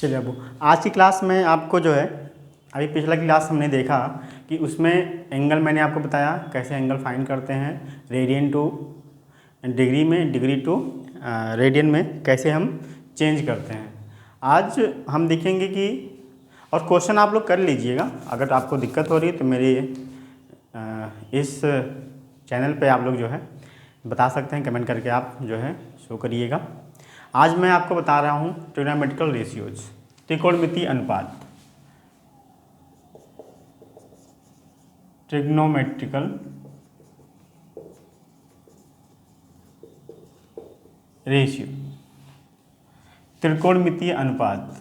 चलिए अब आज की क्लास में आपको जो है, अभी पिछला क्लास हमने देखा कि उसमें एंगल मैंने आपको बताया कैसे एंगल फाइंड करते हैं, रेडियन टू डिग्री में, डिग्री टू रेडियन में कैसे हम चेंज करते हैं। आज हम देखेंगे कि, और क्वेश्चन आप लोग कर लीजिएगा, अगर आपको दिक्कत हो रही है तो मेरे इस चैनल पे आप लोग जो है बता सकते हैं, कमेंट करके आप जो है शो करिएगा। आज मैं आपको बता रहा हूँ ट्रिग्नोमेट्रिकल रेशियोज, त्रिकोणमितीय अनुपात, ट्रिग्नोमेट्रिकल रेशियो, त्रिकोणमितीय अनुपात।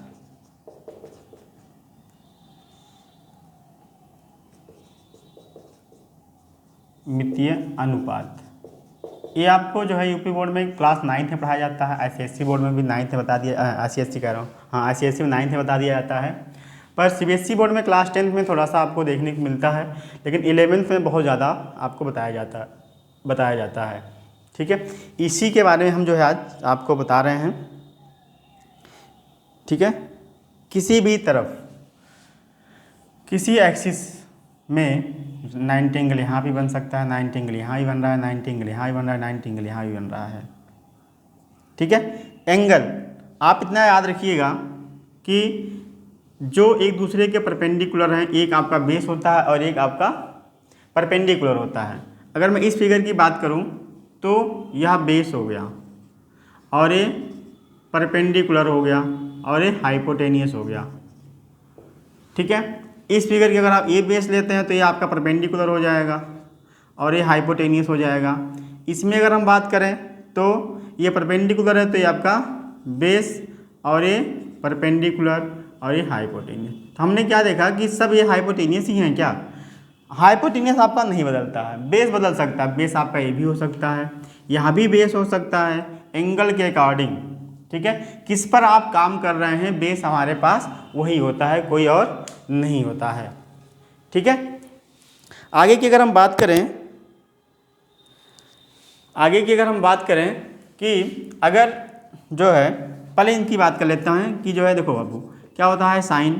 मितीय अनुपात ये आपको जो है यूपी बोर्ड में क्लास 9th में पढ़ाया जाता है, आईसीएससी बोर्ड में भी 9th में बता दिया, आईसीएससी कह रहा हूँ, हाँ आईसीएससी में 9th में बता दिया जाता है, पर सीबीएसई बोर्ड में क्लास 10th में थोड़ा सा आपको देखने को मिलता है, लेकिन 11th में बहुत ज़्यादा आपको बताया जाता है। ठीक है, इसी के बारे में हम जो है आज आपको बता रहे हैं। ठीक है, किसी भी तरफ, किसी एक्सिस में 90 एंगल यहाँ भी बन सकता है, 90 एंगल यहाँ भी बन रहा है, 90 एंगल यहाँ भी बन रहा है, 90 एंगल यहाँ भी बन रहा है। ठीक है, एंगल आप इतना याद रखिएगा कि जो एक दूसरे के परपेंडिकुलर हैं, एक आपका बेस होता है और एक आपका परपेंडिकुलर होता है। अगर मैं इस फिगर की बात करूं तो यह बेस हो गया और ये परपेंडिकुलर हो गया और ये हाइपोटेनियस हो गया। ठीक है, इस फिगर की अगर आप ये बेस लेते हैं तो ये आपका परपेंडिकुलर हो जाएगा और ये हाइपोटेनियस हो जाएगा। इसमें अगर हम बात करें तो ये परपेंडिकुलर है तो ये आपका बेस और ये परपेंडिकुलर और ये हाइपोटेनियस। तो हमने क्या देखा कि सब ये हाइपोटेनियस ही हैं। क्या हाइपोटेनियस आपका नहीं बदलता है, बेस बदल सकता है, बेस आपका ये भी हो सकता है, यहाँ भी बेस हो सकता है, एंगल के अकॉर्डिंग। ठीक है, किस पर आप काम कर रहे हैं, बेस हमारे पास वही होता है, कोई और नहीं होता है। ठीक है, आगे की अगर हम बात करें कि अगर जो है, पहले इनकी बात कर लेते हैं कि जो है, देखो बाबू क्या होता है, साइन,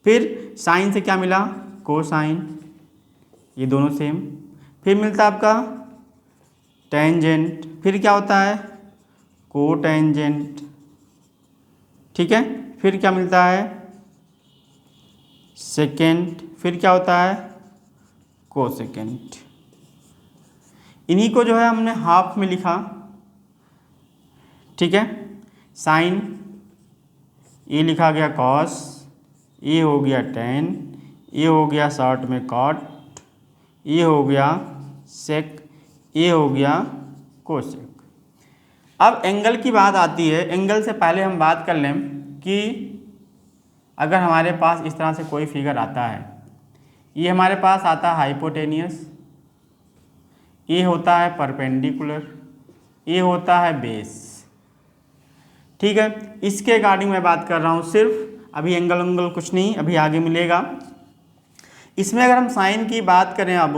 फिर साइन से क्या मिला, कोसाइन, ये दोनों सेम, फिर मिलता है आपका टेंजेंट, फिर क्या होता है, कोटेंजेंट। ठीक है, फिर क्या मिलता है, सेकेंड, फिर क्या होता है, कोसेकेंट। इन्हीं को जो है हमने हाफ में लिखा। ठीक है, साइन ये लिखा गया कॉस, ये हो गया टेन, ये हो गया शॉर्ट में कॉट, ये हो गया सेक, ये हो गया कोसेक। अब एंगल की बात आती है। एंगल से पहले हम बात कर लें कि अगर हमारे पास इस तरह से कोई फिगर आता है, ये हमारे पास आता है हाइपोटेनियस, ये होता है परपेंडिकुलर, ये होता है बेस। ठीक है, इसके अकॉर्डिंग मैं बात कर रहा हूँ सिर्फ, अभी एंगल कुछ नहीं, अभी आगे मिलेगा। इसमें अगर हम साइन की बात करें अब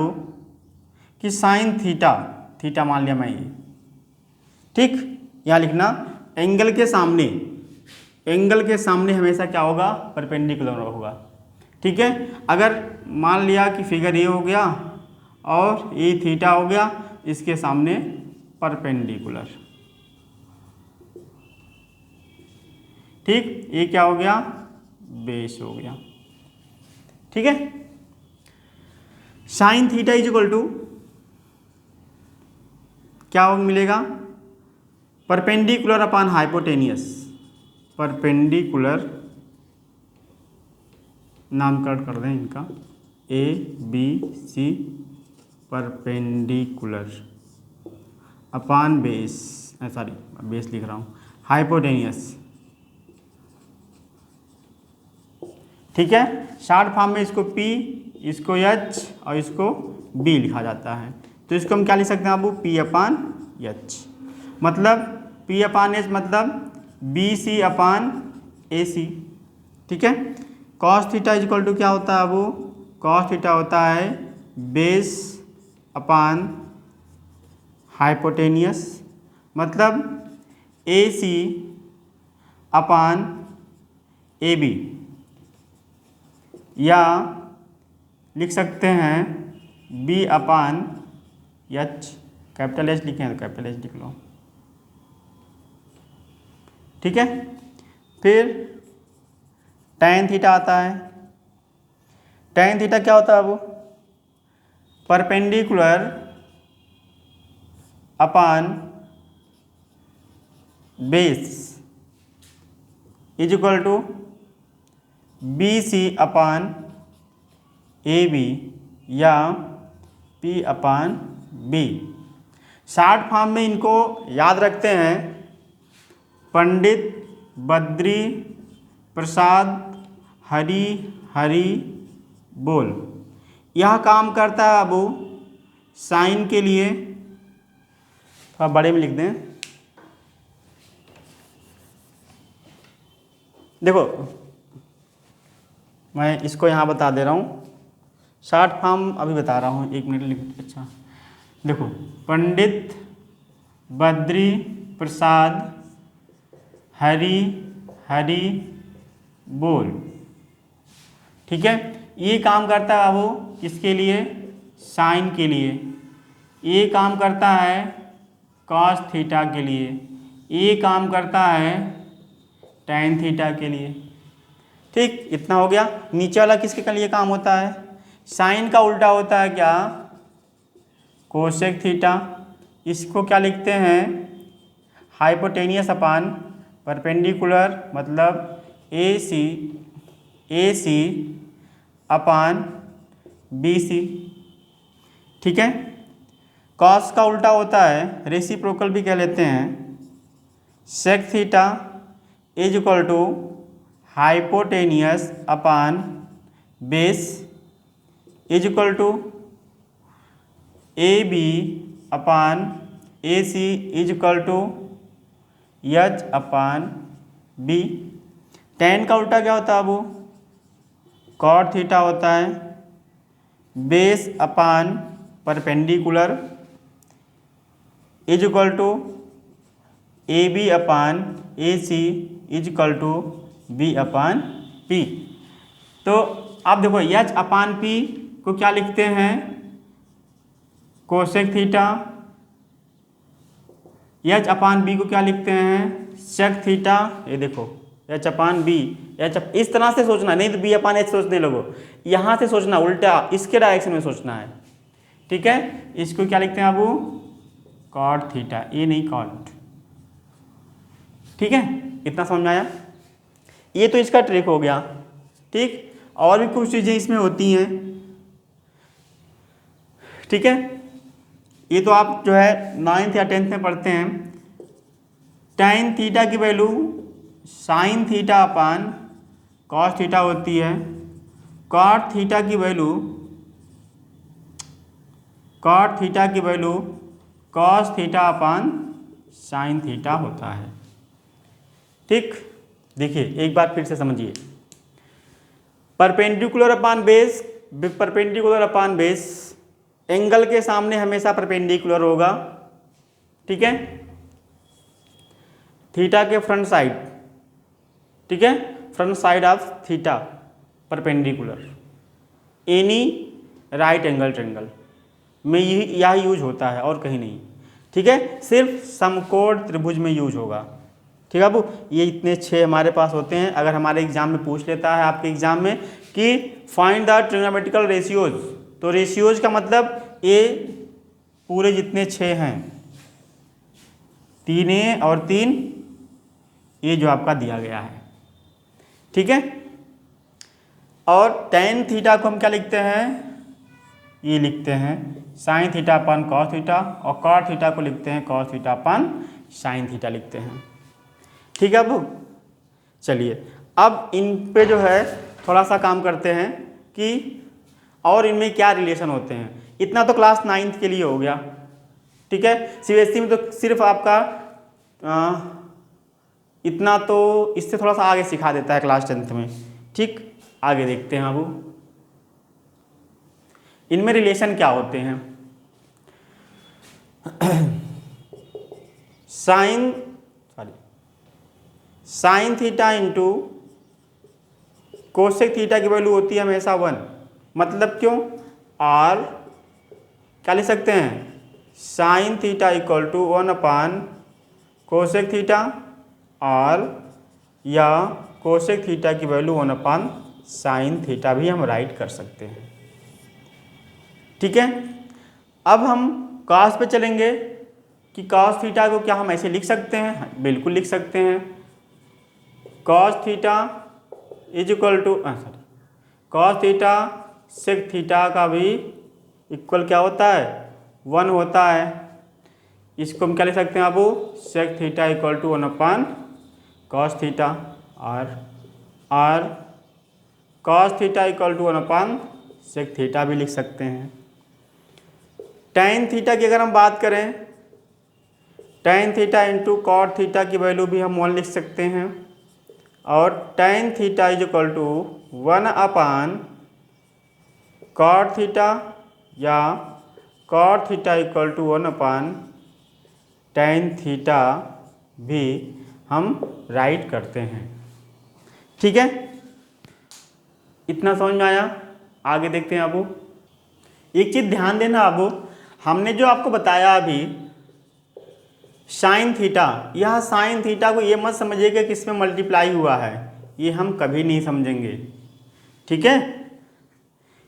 कि साइन थीटा, थीटा मान लिया मैं ये, ठीक, यहाँ लिखना एंगल के सामने हमेशा क्या होगा, परपेंडिकुलर होगा। ठीक है, अगर मान लिया कि फिगर ये हो गया और ये थीटा हो गया, इसके सामने परपेंडिकुलर। ठीक, ये क्या हो गया, बेस हो गया। ठीक है, sine theta is equal to क्या मिलेगा, परपेंडिकुलर अपॉन हाइपोटेनियस, परपेंडिकुलर नामकरण कर दें इनका, A B C, perpendicular upon base, sorry base लिख रहा हूँ, हाइपोटेनियस। ठीक है, शॉर्ट फॉर्म में इसको P, इसको H और इसको B लिखा जाता है। तो इसको हम क्या लिख सकते हैं आपको, P अपान H, मतलब P अपान H मतलब BC अपान AC। ठीक है, cos theta is equal to क्या होता है, वो कॉस थीटा होता है बेस अपान हाइपोटेनियस, मतलब AC अपान ए बी, या लिख सकते हैं B upon H, capital H लिखें तो कैपिटल एच लिख लो, ठीक है। फिर tan थीटा आता है। tan थीटा क्या होता है वो? Perpendicular upon base is equal to B C upon A B या P upon B. Short form में इनको याद रखते हैं पंडित बद्री प्रसाद हरी हरी बोल। यह काम करता है बाबू साइन के लिए, थोड़ा बड़े में लिख दें। देखो मैं इसको यहाँ बता दे रहा हूँ, शॉर्ट फॉर्म अभी बता रहा हूँ, 1 मिनट लिख। अच्छा देखो, पंडित बद्री प्रसाद हरी हरी बोल, ठीक है। ये काम करता है बाबू किसके लिए? साइन के लिए। ये काम करता है कॉस थीटा के लिए। ये काम करता है tan थीटा के लिए, ठीक। इतना हो गया। नीचे वाला किसके लिए काम होता है? साइन का उल्टा होता है क्या? Cosec theta. इसको क्या लिखते हैं? हाइपोटेनियस अपान परपेंडिकुलर, मतलब ए सी अपान बी सी, ठीक है। कॉस का उल्टा होता है, रेसिप्रोकल भी कह लेते हैं, sec theta is equal to hypotenuse upon base is equal to A B upon A C is equal to H upon B. tan का उल्टा क्या होता है वो? कॉट थीटा होता है। Base upon perpendicular is equal to A B upon A C is equal to B upon P. तो आप देखो एच अपान पी को क्या लिखते हैं? Cosec theta. H upon B को क्या लिखते हैं? Sec theta. ये देखो एच अपान बी, इस तरह से सोचना, नहीं तो बी अपान एच सोचने लगो, यहाँ से सोचना, उल्टा इसके डायरेक्शन में सोचना है, ठीक है। इसको क्या लिखते हैं बाबू? कॉट थीटा, ये नहीं कॉट, ठीक है। इतना समझ में आया? ये तो इसका ट्रिक हो गया, ठीक। और भी कुछ चीज़ें इसमें होती हैं, ठीक है। ये तो आप जो है 9th या 10th में पढ़ते हैं। tan थीटा की value sine theta upon cos theta होती है। कॉट थीटा की वैल्यू कॉस थीटा अपान साइन थीटा होता है, ठीक। देखिए एक बार फिर से समझिए, परपेंडिकुलर अपान बेस एंगल के सामने हमेशा परपेंडिकुलर होगा, ठीक है। थीटा के फ्रंट साइड, ठीक है, front side of theta perpendicular any right angle triangle में यह यूज होता है और कहीं नहीं, ठीक है। सिर्फ समकोण त्रिभुज में यूज होगा, ठीक है। अब ये इतने 6 हमारे पास होते हैं। अगर हमारे एग्जाम में पूछ लेता है, आपके एग्जाम में, कि फाइंड द ट्रिग्नोमेट्रिकल रेशियोज, तो रेशियोज का मतलब ये पूरे जितने 6 हैं, 3a और 3 ये जो आपका दिया गया है, ठीक है। और tan थीटा को हम क्या लिखते हैं? ये लिखते हैं sine theta upon cos theta, और कॉट थीटा को लिखते हैं कॉस थीटा अपान साइन थीटा लिखते हैं, ठीक है। अब चलिए अब इन पे जो है थोड़ा सा काम करते हैं कि और इनमें क्या रिलेशन होते हैं। इतना तो क्लास 9th के लिए हो गया, ठीक है। CBSE में तो सिर्फ आपका इतना, तो इससे थोड़ा सा आगे सिखा देता है क्लास 10th में, ठीक। आगे देखते हैं अब इनमें रिलेशन क्या होते हैं। Sine theta into cosec theta की वैल्यू होती है हमेशा 1। मतलब क्यों? और क्या लिख सकते हैं, sine theta equal to 1 upon cosec theta, और या कोसेक थीटा की वैल्यू 1 अपान साइन थीटा भी हम राइट कर सकते हैं। ठीक है, अब हम कॉस पे चलेंगे कि कॉस थीटा को क्या हम ऐसे लिख सकते हैं? बिल्कुल लिख सकते हैं। Cos theta is equal to cos theta sec theta का भी इक्वल क्या होता है? 1 होता है। इसको हम क्या लिख सकते हैं आपको? Sec theta equal to 1 upon cos theta, और cos theta equal to 1 upon sec theta भी लिख सकते हैं। टैन थीटा की अगर हम बात करें, tan theta into cot theta की वैल्यू भी हम 1 लिख सकते हैं, और tan theta is equal to 1 upon cot theta, या cot theta equal to 1 upon tan theta भी हम राइट करते हैं। ठीक है, इतना समझ में आया? आगे देखते हैं। आपको एक चीज़ ध्यान देना, आप हमने जो आपको बताया अभी साइन थीटा, यह साइन थीटा को ये मत समझिएगा कि इसमें मल्टीप्लाई हुआ है, ये हम कभी नहीं समझेंगे। ठीक है,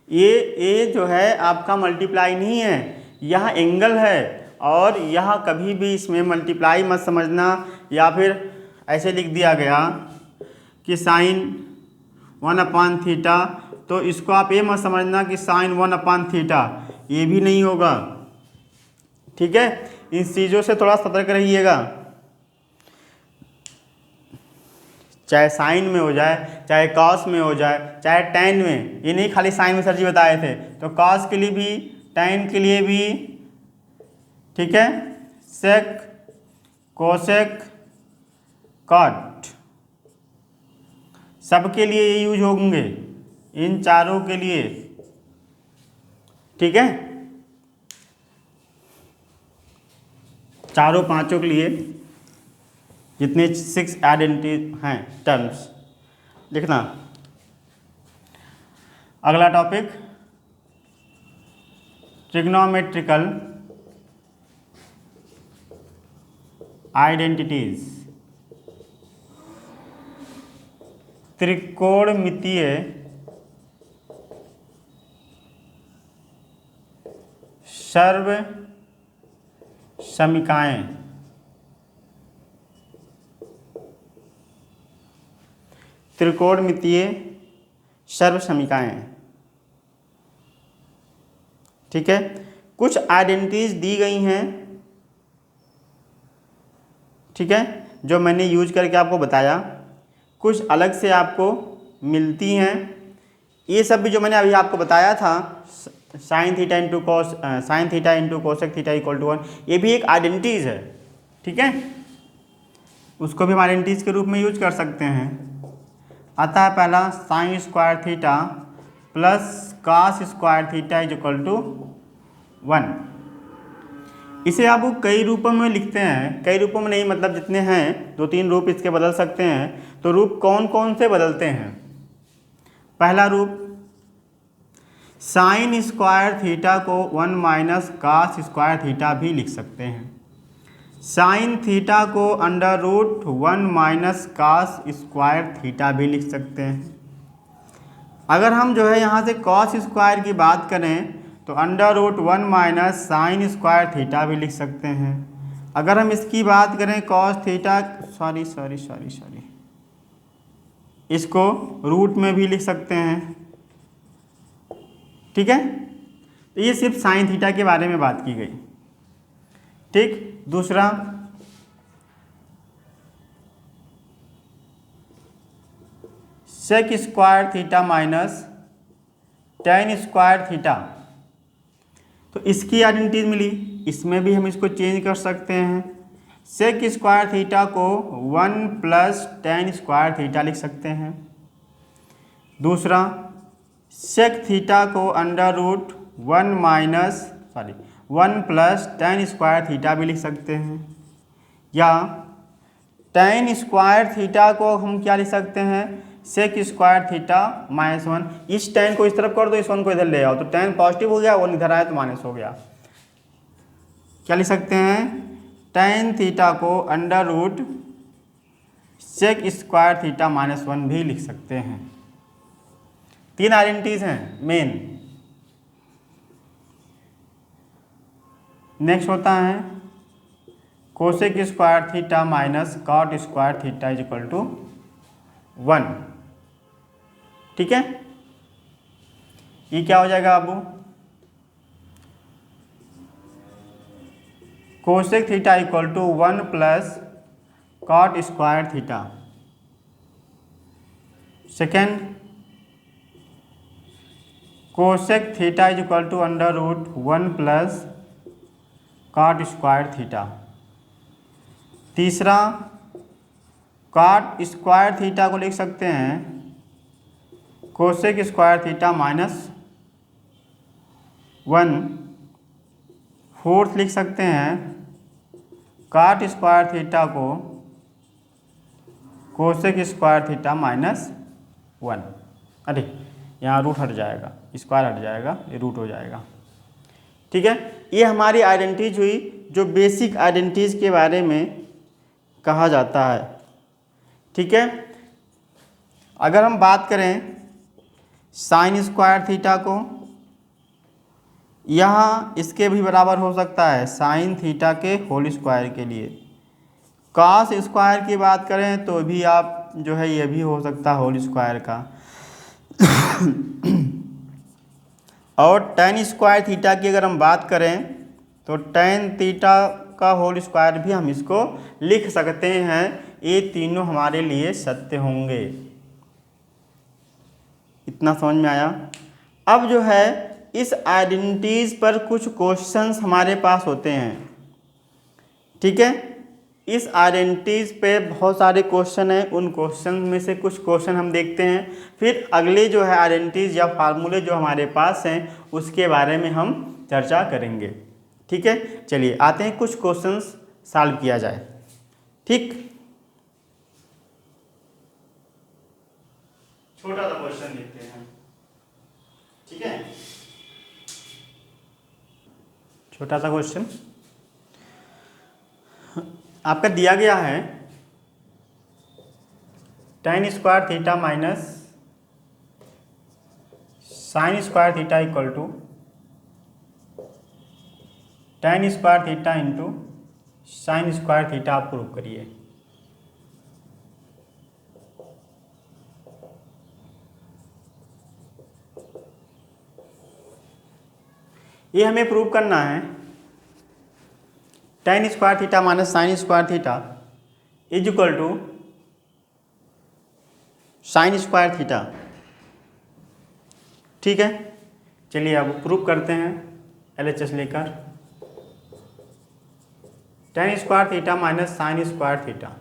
ये जो है आपका मल्टीप्लाई नहीं है, यह एंगल है, और यह कभी भी इसमें मल्टीप्लाई मत समझना, या फिर ऐसे लिख दिया गया कि साइन 1 अपान थीटा, तो इसको आप ये मत समझना कि साइन 1 अपान थीटा, ये भी नहीं होगा। ठीक है, इन चीज़ों से थोड़ा सतर्क रहिएगा। चाहे साइन में हो जाए, चाहे कॉस में हो जाए, चाहे टैन में, ये नहीं खाली साइन में सर जी बताए थे, तो कॉस के लिए भी, टैन के लिए भी, ठीक है, सेक, कोसेक, कॉट, सबके लिए ये यूज होंगे, इन चारों के लिए। ठीक है, चारों पांचों के लिए जितने 6 आइडेंटिटी हैं टर्म्स लिखना। अगला टॉपिक ट्रिग्नोमेट्रिकल आइडेंटिटीज, त्रिकोणमितीय सर्व समीकाएं। त्रिकोणमितीय सर्व समीकाएं। ठीक है, कुछ आइडेंटिटीज दी गई हैं, ठीक है, जो मैंने यूज करके आपको बताया, कुछ अलग से आपको मिलती हैं। ये सब भी जो मैंने अभी आपको बताया था, sine theta into cos, sine theta into cosec theta equal to 1, ये भी एक आइडेंटिटीज है। ठीक है, उसको भी हम आइडेंटिटीज के रूप में यूज कर सकते हैं। आता है पहला sine square theta plus cos square theta is equal to 1। इसे आप कई रूपों में लिखते हैं, कई रूपों में नहीं, मतलब जितने हैं 2-3 रूप इसके बदल सकते हैं। तो रूप कौन कौन से बदलते हैं? पहला रूप, साइन स्क्वायर थीटा को 1 माइनस कॉस स्क्वायर थीटा भी लिख सकते हैं। साइन थीटा को under root 1 minus cos square theta भी लिख सकते हैं। अगर हम जो है यहाँ से कॉस स्क्वायर की बात करें तो under root 1 minus sine square theta भी लिख सकते हैं। अगर हम इसकी बात करें कॉस थीटा, सॉरी, इसको रूट में भी लिख सकते हैं। ठीक है, तो ये सिर्फ साइन थीटा के बारे में बात की गई। ठीक, दूसरा sec square theta minus tan square theta, तो इसकी आइडेंटिटीज मिली, इसमें भी हम इसको चेंज कर सकते हैं। सेक स्क्वायर थीटा को 1 प्लस टेन स्क्वायर थीटा लिख सकते हैं। दूसरा, सेक थीटा को under root 1 plus tan square theta भी लिख सकते हैं। या टेन स्क्वायर थीटा को हम क्या लिख सकते हैं? Sec square theta -1। इस tan को इस तरफ कर दो, इस 1 को इधर ले आओ, तो tan पॉजिटिव हो गया, 1 इधर आया तो माइनस हो गया। क्या लिख सकते हैं, tan थीटा को under root sec square theta -1 भी लिख सकते हैं। 3 आइडेंटिटीज हैं मेन। नेक्स्ट होता है cosec square theta minus cot square theta is equal to 1। ठीक है, ये क्या हो जाएगा अब, cosec theta equal to 1 plus cot square theta. Second, cosec theta is equal to under root 1 plus cot square theta. तीसरा, कॉट स्क्वायर थीटा को लिख सकते हैं कोसेक स्क्वायर थीटा -1। फोर्थ लिख सकते हैं कॉट स्क्वायर थीटा को कोसेक स्क्वायर थीटा -1। अरे यहाँ रूट हट जाएगा, स्क्वायर हट जाएगा, ये रूट हो जाएगा। ठीक है, ये हमारी आइडेंटिटीज हुई जो बेसिक आइडेंटिटीज के बारे में कहा जाता है। ठीक है, अगर हम बात करें साइन स्क्वायर थीटा को, यहाँ इसके भी बराबर हो सकता है साइन थीटा के होल स्क्वायर के लिए। कॉस स्क्वायर की बात करें तो भी आप जो है ये भी हो सकता है होल स्क्वायर का। और tan स्क्वायर थीटा की अगर हम बात करें तो tan थीटा का होल स्क्वायर भी हम इसको लिख सकते हैं। ये तीनों हमारे लिए सत्य होंगे। इतना समझ में आया। अब जो है इस आइडेंटिटीज पर कुछ क्वेश्चंस हमारे पास होते हैं। ठीक है, इस आइडेंटिटीज पे बहुत सारे क्वेश्चन हैं, उन क्वेश्चन में से कुछ क्वेश्चन हम देखते हैं, फिर अगले जो है आइडेंटिटीज या फार्मूले जो हमारे पास हैं उसके बारे में हम चर्चा करेंगे। ठीक है, चलिए आते हैं कुछ क्वेश्चंस सॉल्व किया जाए। ठीक, छोटा सा क्वेश्चन देखते हैं। ठीक है, छोटा सा क्वेश्चन आपका दिया गया है tan square theta minus sine square theta equal to tan square theta into sine square theta. आप प्रूव करिए। ये हमें प्रूव करना है tan square theta minus sine square theta is equal to sine square theta. ठीक है, चलिए अब प्रूव करते हैं LHS लेकर। tan square theta minus sine square theta,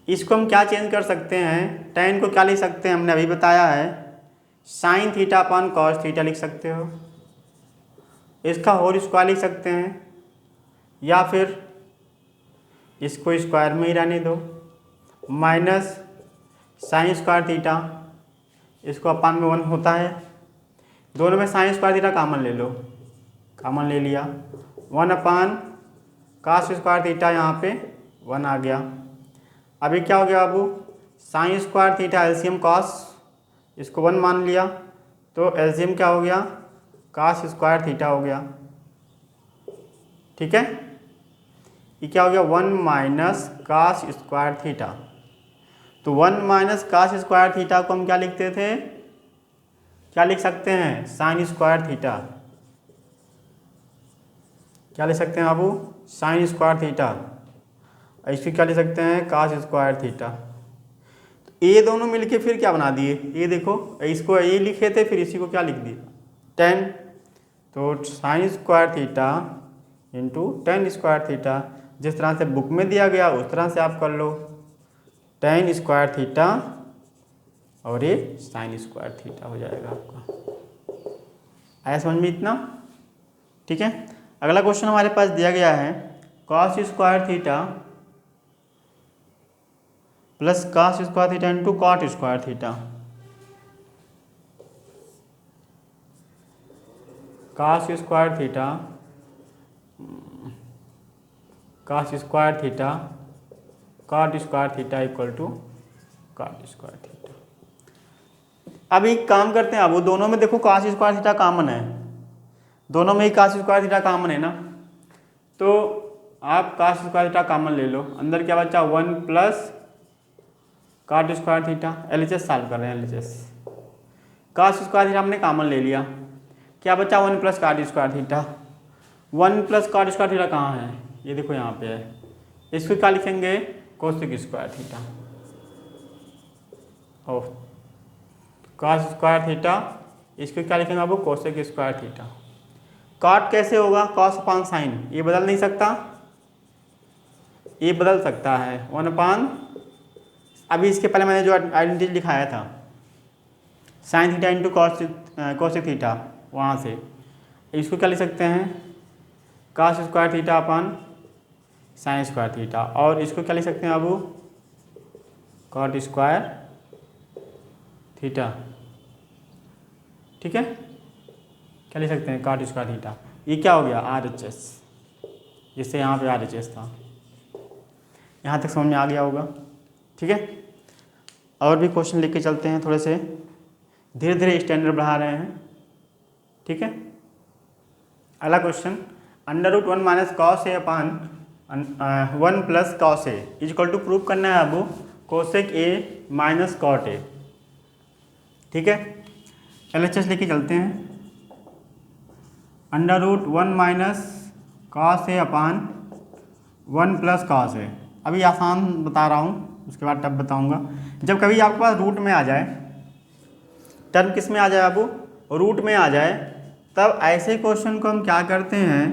इसको हम क्या चेंज कर सकते हैं, tan को क्या लिख सकते हैं, हमने अभी बताया है sine theta upon cos theta लिख सकते हो। इसका होल स्क्वायर लिख सकते हैं, या फिर इसको स्क्वायर में ही रहने दो, माइनस साइन स्क्वायर थीटा, इसको अपान में 1 होता है, दोनों में साइन स्क्वायर थीटा कॉमन ले लो, कॉमन ले लिया, 1 अपान कॉस स्क्वायर थीटा, यहाँ पे 1 आ गया। अभी क्या हो गया बाबू, sine square theta LCM cos, इसको 1 मान लिया, तो एलसीएम क्या हो गया, कॉस स्क्वायर थीटा हो गया। ठीक है, ये क्या हो गया, 1 माइनस कॉस स्क्वायर थीटा। तो 1 माइनस कॉस स्क्वायर थीटा को हम क्या लिखते थे, क्या लिख सकते हैं, साइन स्क्वायर थीटा। क्या लिख सकते हैं बाबू, साइन स्क्वायर थीटा। इसको क्या लिख सकते हैं, कॉस स्क्वायर थीटा। तो ये दोनों मिलके फिर क्या बना दिए, ये देखो, इसको ये लिखे थे, फिर इसी को क्या लिख दिए, tan। तो sign square theta into tan square theta, जिस तरह से बुक में दिया गया उस तरह से आप कर लो, tan स्क्वायर थीटा और ये साइन स्क्वायर थीटा हो जाएगा आपका। आया समझ में इतना। ठीक है, अगला क्वेश्चन हमारे पास दिया गया है cos square theta plus cos square theta into cot square theta, cos square theta cos square theta cot square theta equal to cot square theta. अब एक काम करते हैं, अब वो दोनों में देखो cos स्क्वायर थीटा कॉमन है, दोनों में ही cos स्क्वायर थीटा कॉमन है ना, तो आप cos स्क्वायर थीटा कॉमन ले लो, अंदर क्या बचा 1 plus cot square theta, LHS solve कर रहे हैं, LHS cos स्क्वायर थीटा हमने कॉमन ले लिया, क्या बचा 1 plus cot square theta. 1 plus cot square theta कहाँ है, ये देखो यहाँ पे है, इसको क्या लिखेंगे कोसेक स्क्वायर थीटा, ओ cos स्क्वायर थीटा, इसको क्या लिखेंगे आप कोसेक स्क्वायर थीटा। कॉट कैसे होगा, cos अपान साइन, ये बदल नहीं सकता, ये बदल सकता है 1 अपान, अभी इसके पहले मैंने जो आइडेंटिटी लिखाया था sine theta into cosec theta, वहाँ से इसको क्या लिख सकते हैं cos square theta upon sign square theta, और इसको क्या लिख सकते हैं अब कॉट स्क्वायर थीटा, ठीक है, क्या लिख सकते हैं कॉट स्क्वायर थीटा। ये क्या हो गया RHS, जिससे यहाँ पे RHS था, यहाँ तक समझ में आ गया होगा, ठीक है। और भी क्वेश्चन लेके चलते हैं, थोड़े से धीरे धीरे स्टैंडर्ड बढ़ा रहे हैं, ठीक है। अगला question, √1 minus cos A upon 1 plus cos A is equal to prove करना है अब cosec A minus cot A, ठीक है। LHS लेके चलते हैं, √1 minus cos A upon 1 plus cos A, अभी आसान बता रहा हूँ, उसके बाद टब बताऊँगा। जब कभी आपके पास रूट में आ जाए, टर्म किस में आ जाए अब रूट में आ जाए, तब ऐसे क्वेश्चन को हम क्या करते हैं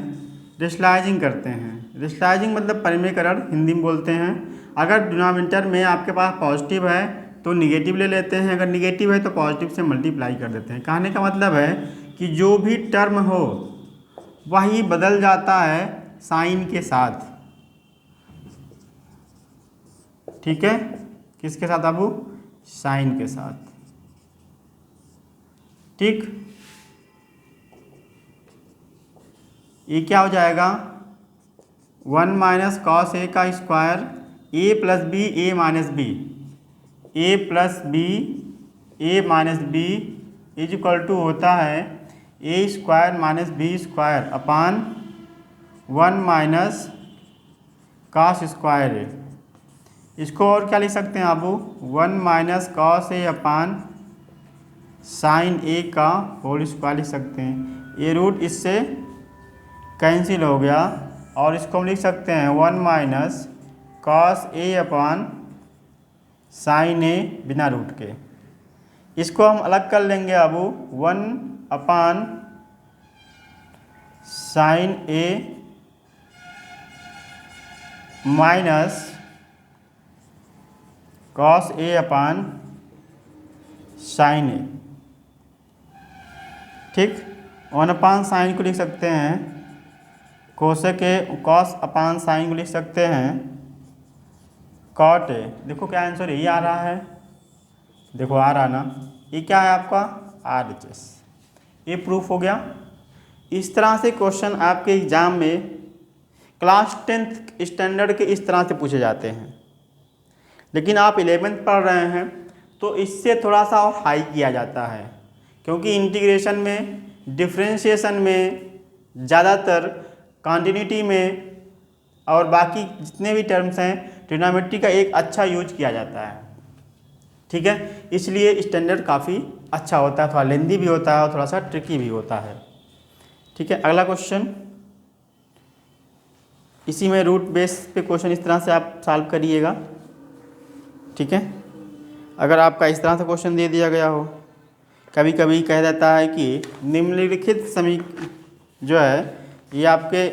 रेशनलाइजिंग करते हैं। रेशनलाइजिंग मतलब परिमेयकरण हिंदी में बोलते हैं। अगर डिनोमिनेटर में आपके पास पॉजिटिव है तो निगेटिव ले लेते हैं, अगर निगेटिव है तो पॉजिटिव से मल्टीप्लाई कर देते हैं। कहने का मतलब है कि जो भी टर्म हो वही बदल जाता है साइन के साथ, ठीक है, किसके साथ अब साइन के साथ, ठीक। ये क्या हो जाएगा 1 माइनस कॉस ए का square A plus B A minus B, A plus B A minus B is equal to होता है A square minus B square upon 1 minus cos square A. इसको और क्या लिख सकते हैं आप 1 minus cos A upon sine A का होल स्क्वायर लिख सकते हैं। ये रूट इससे कैंसिल हो गया और इसको हम लिख सकते हैं 1 minus cos A upon sine ए बिना रूट के। इसको हम अलग कर लेंगे अब 1 upon sine A minus cos A upon sine ए, ठीक। 1 अपान साइन को लिख सकते हैं कोसेक ए, कॉस अपान साइन को लिख सकते हैं कॉट ए। देखो क्या आंसर यही आ रहा है, देखो आ रहा ना, ये क्या है आपका RHS, ये प्रूफ हो गया। इस तरह से क्वेश्चन आपके एग्जाम में क्लास 10th स्टैंडर्ड के इस तरह से पूछे जाते हैं, लेकिन आप 11th पढ़ रहे हैं तो इससे थोड़ा सा और हाई किया जाता है, क्योंकि इंटीग्रेशन में, डिफरेंशिएशन में, ज़्यादातर कॉन्टिन्यूटी में और बाकी जितने भी टर्म्स हैं ट्रिग्नोमेट्री का एक अच्छा यूज किया जाता है, ठीक है। इसलिए स्टैंडर्ड काफ़ी अच्छा होता है, थोड़ा लेंदी भी होता है और थोड़ा सा ट्रिकी भी होता है, ठीक है। अगला क्वेश्चन, इसी में रूट बेस पे क्वेश्चन इस तरह से आप सॉल्व करिएगा, ठीक है। अगर आपका इस तरह से क्वेश्चन दे दिया गया हो, कभी कभी कह देता है कि निम्नलिखित जो है ये आपके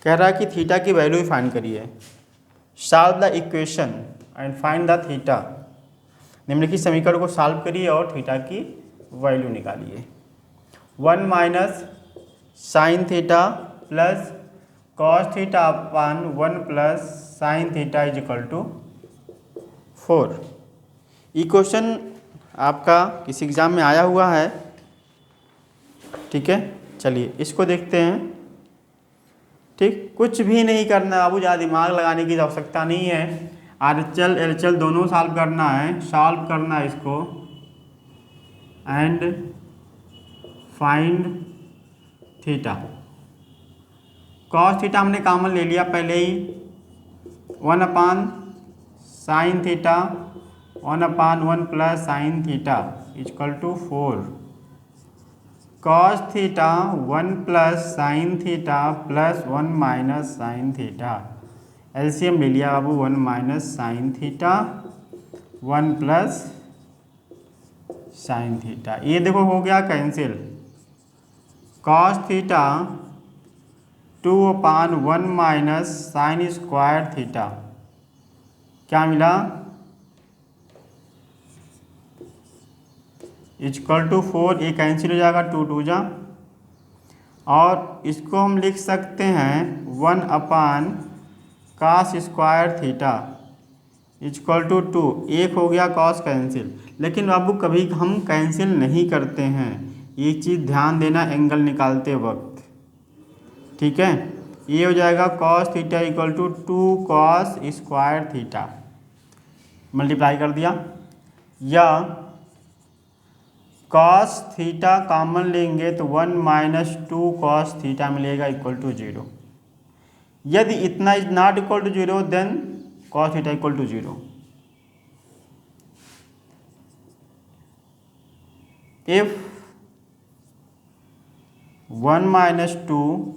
कह रहा है कि थीटा की वैल्यू फाइंड करिए, solve the equation and find the theta. निम्नलिखित समीकरण को सॉल्व करिए और थीटा की वैल्यू निकालिए। 1 minus sine theta plus cos theta upon 1 plus sine theta is equal to 4। ये क्वेश्चन आपका किसी एग्ज़ाम में आया हुआ है, ठीक है। चलिए इसको देखते हैं, ठीक। कुछ भी नहीं करना है बाबू, ज़्यादा दिमाग लगाने की आवश्यकता नहीं है। RHL LHL दोनों सॉल्व करना है, सॉल्व करना है इसको and find theta. Cos theta हमने कॉमन ले लिया पहले ही, 1/sin theta 1/1 plus sine theta equal to 4। Cos theta 1 plus sine theta plus 1 minus sine theta. LCM ले लिया बाबू, 1 minus sine theta 1 plus sine theta. ये देखो हो गया cancel. Cos theta 2/1 minus sine square theta, क्या मिला, इक्वल टू 4। ये कैंसिल हो जाएगा, 2 2 जा, और इसको हम लिख सकते हैं 1/cos square theta equal to 2। एक हो गया कॉस कैंसिल। लेकिन बाबू कभी हम कैंसिल नहीं करते हैं, ये चीज़ ध्यान देना एंगल निकालते वक्त, ठीक है। ये हो जाएगा cos theta equal to 2 cos square theta, multiply कर दिया, या कॉस थीटा कॉमन लेंगे तो 1 माइनस 2 कॉस थीटा मिलेगा इक्वल टू 0। यदि इतना is not equal to 0 then cos theta equal to 0। If 1 minus 2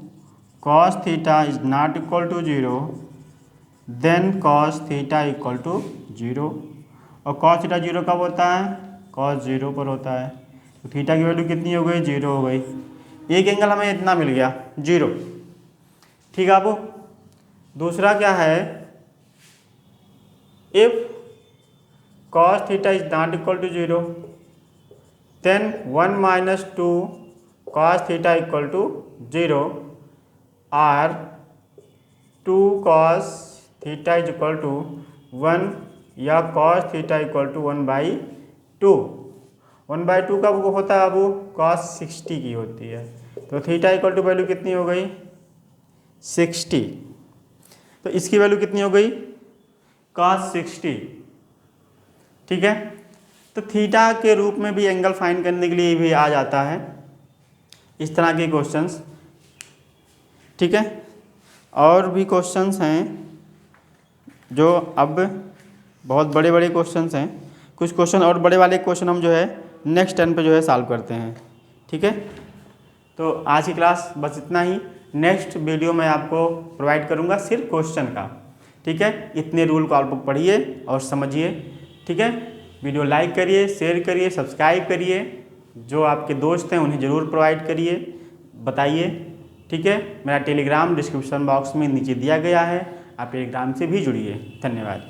cos theta is not equal to 0 then cos theta equal to 0। और cos theta 0 कब होता है, cos 0 पर होता है। तो थीटा की वैल्यू कितनी हो गई, 0 हो गई। एक एंगल हमें इतना मिल गया, 0, ठीक है। आपको दूसरा क्या है, if cos theta is not equal to 0 then 1 minus 2 cos theta equal to 0 और 2 cos theta is equal to 1 या कॉस थीटा इक्वल टू 1/2। 1/2 का वो होता है बाबू, कॉस 60 की होती है। तो थीटा इक्वल टू वैल्यू कितनी हो गई, 60। तो इसकी वैल्यू कितनी हो गई, कॉस 60, ठीक है। तो थीटा के रूप में भी एंगल फाइंड करने के लिए भी आ जाता है इस तरह के क्वेश्चंस, ठीक है। और भी क्वेश्चंस हैं जो अब बहुत बड़े बड़े क्वेश्चंस हैं। कुछ क्वेश्चन और बड़े वाले क्वेश्चन हम जो है नेक्स्ट टर्न पे जो है सॉल्व करते हैं, ठीक है। तो आज की क्लास बस इतना ही। नेक्स्ट वीडियो में आपको प्रोवाइड करूंगा सिर्फ क्वेश्चन का, ठीक है। इतने रूल को आप पढ़िए और समझिए, ठीक है। वीडियो लाइक करिए, शेयर करिए, सब्सक्राइब करिए। जो आपके दोस्त हैं उन्हें ज़रूर प्रोवाइड करिए, बताइए, ठीक है। मेरा टेलीग्राम डिस्क्रिप्शन बॉक्स में नीचे दिया गया है, आप टेलीग्राम से भी जुड़िए। धन्यवाद।